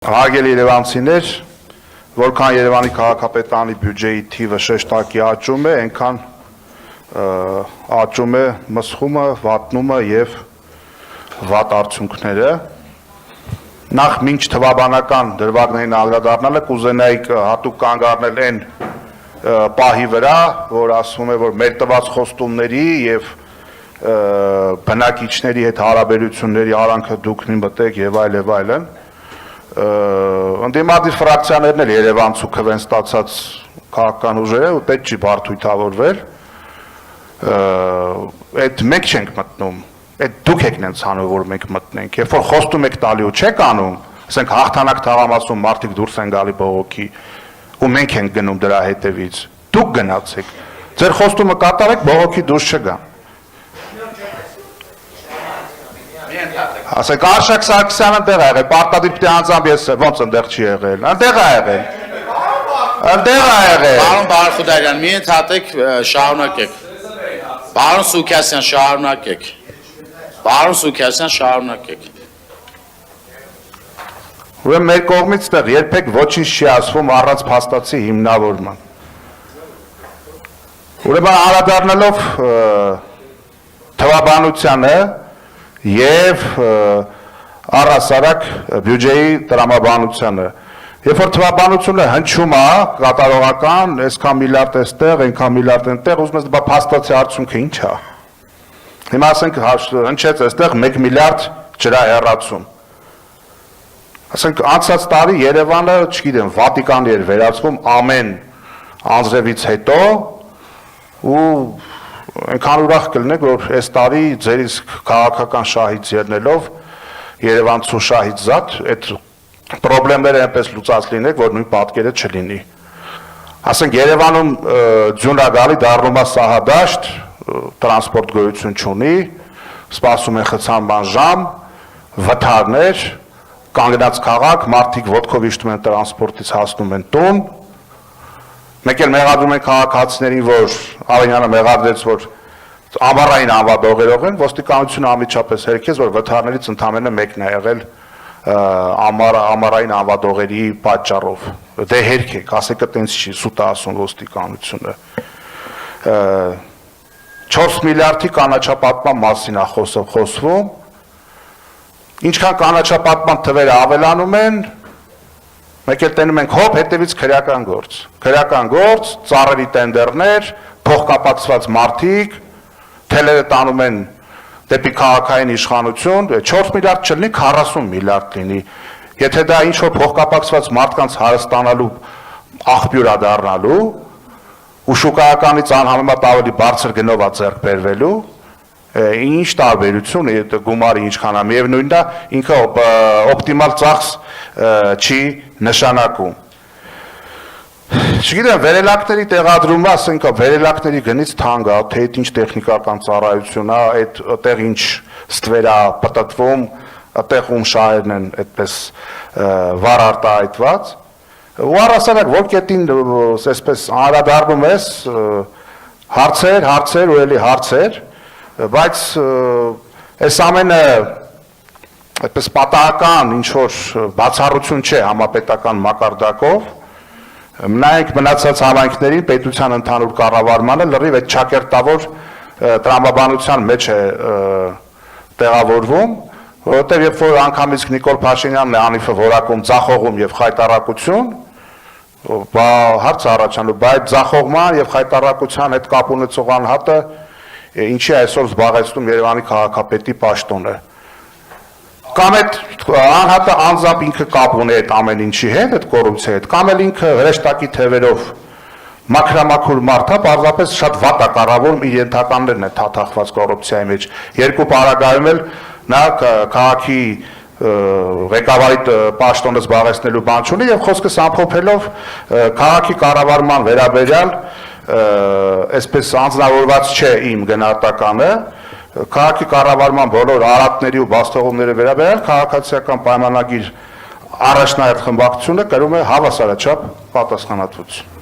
Հարգելի երևանցիներ, որքան Երևանի քաղաքապետարանի բյուջեի թիվը շեշտակի աճում է, այնքան աճում է մսխումը, վատնումը եւ վատ արդյունքները։ Նախ մինչ թվաբանական դրվագներին անդրադառնալը կուզենայի հատուկ կանգ առնել այն պահի վրա, որ ասվում է, որ մեր տված խոստումների եւ բնակիչների հետ հարաբերությունների արանքը դուք մի մտեք եւ այլն։ Ընդդիմադիր ֆրակցիաներն էլ Երևանցու քվեն ստացած քաղաքական ուժերը ու պետք չի բարդույթավորվել, այդ մենք չենք մտնում, այդ դուք եք նենց անում, որ մենք մտնենք, երբ որ խոստում եք տալի ու չեք անում, ասենք հաղթանակ թաղամասում մարդիկ դուրս են գալի բողոքի ու մենք ենք գնում դրա հետևից, դուք գնացեք, ձեր խոստումը կատարեք, բողոքի դուրս չգան։ Ասեք Արշակ Սարգսյանը ընդեղ ա եղել, պարտադիր պիտի անձամբ ես ոնց ընդեղ չի եղել, ընդեղ ա եղել, ընդեղ ա եղել։ Պարոն Բարխուդարյան, մի ընդհատեք, շարունակեք։ Պարոն Սուքասյան, շարունակեք։ Պարոն Սուքասյան, շարունակեք։ Ուրեմն մեր կողմից տեղ երբեք ոչինչ չի ասվում առանց փաստացի հիմնավորման։ Ուրեմն անդրադառնալով թվաբանությանը եւ առհասարակ բյուջեի տրամաբանությանը, երբ որ թվաբանությունը հնչում է կատարողական, այսքան միլիարդ էստեղ, այնքան միլիարդ այնտեղ, ուզում ես բա փաստացի արդյունքը ինչ է։ Հիմա ասենք հնչեց այստեղ 1 միլիարդ ջրահեռացում։ Ասենք անցած տարի Երևանը, չգիտեմ, Վատիկանի էր վերածվում ամեն անձրևից հետո ու այնքան ուրախ կլինեք, որ այս տարի ձեր իսկ քաղաքական շահից ելնելով Երևանցու շահից զատ այդ պրոբլեմները այնպես լուծած լինեք, որ նույն պատկերը չլինի։ Ասենք Երևանում ձյուն ա գալի, դառնում է սահադաշտ, տրանսպորտ գոյություն չունի, սպասում են խցանման ժամ, վթարներ, կանգնած քաղաք, մարդիկ ոտքով իջնում են տրանսպորտից հասնում են տուն։ Մեկ էլ մեղադրում են քաղաքացիներին, որ Արենյանը մեղադրեց, որ ամառային անվադողերով են, ոստիկանությունը անմիջապես հերքեց, որ վթարներից ընդամենը մեկն է եղել ամառային անվադողերի պատճառով։ Դե հերքեք, ասեք տենց չի, սուտ է ասում ոստիկանությունը։ 4 միլիարդի կանաչապատման մասին է խոսվում, ինչքան կանաչապատման թվերը ավելանում են, մեկ էլ տենում ենք հոպ, հետևից քրեական գործ, ծառերի տենդերներ, փոխկապակցված մարդիկ, թելերը տանում են դեպի քաղաքային իշխանություն, 4 միլիարդ չլինի, 40 միլիարդ լինի, եթե դա ինչ-որ փոխկապակցված մարդկանց հարստանալու աղբյուր է դառնալու, ու շուկայականից անհամեմատ ավելի բարձր գնով է ձեռք բերվելու, ինչ տարբերություն է գումարի ինչքան է, միևնույնն է, ինքը օպտիմալ ծախս չի նշանակում։ Չգիտեմ, վերելակների տեղադրումը, ասենք վերելակների գնից թանկ է, թե ինչ տեխնիկական ծառայություն է, այդտեղ ինչ ստվեր է պտտվում, այդտեղ ում շահերն են այդպես վառ արտահայտված։ Ու առհասարակ որ կետին այսպես անդրադառնում ես հարցեր ու էլի հարցեր, բայց այս ամենը այդպես պատահական ինչ-որ բացառություն չէ համապետական մակարդակով, նայենք մնացած համայնքներին պետության ընդհանուր կառավարմանը լրիվ այդ ճակերտավոր տրամաբանության մեջ է տեղավորվում, որովհետև երբ որ անգամից Նիկոլ Փաշինյանն է անիվը որակում ձախողում եւ խայտառակություն, հարց առաջանում, բայց ձախողման եւ խայտառակության հետ կապ ունեցող անհատը ինչի այսօր զբաղեցնում Երևանի քաղաքապետի պաշտոնը։ Կամ այդ անհատը անձամբ ինքը կապ ունի այդ ամեն ինչի հետ, այդ կոռուպցիայի հետ, կամ էլ ինքը հրեշտակի թևերով մաքրամաքուր մարդ է, պարզապես շատ վատ է կառավարում, իր ենթականներն է թաթախված կոռուպցիայի մեջ։ Երկու պարագայում էլ նա քաղաքի ղեկավարի պաշտոնը զբաղեցնելու բան չունի եւ խոսքս ամփոփելով քաղաքի կառավարման վերաբերյալ այսպես անձնավորված չէ իմ գնահատականը, քաղաքի կառավարման բոլոր արատների ու բաստողումների վերաբերյալ քաղաքացիական պայմանագիր առաջնահերթ խմբակցությունը կրում է հավասարաչափ պատասխանատվություն։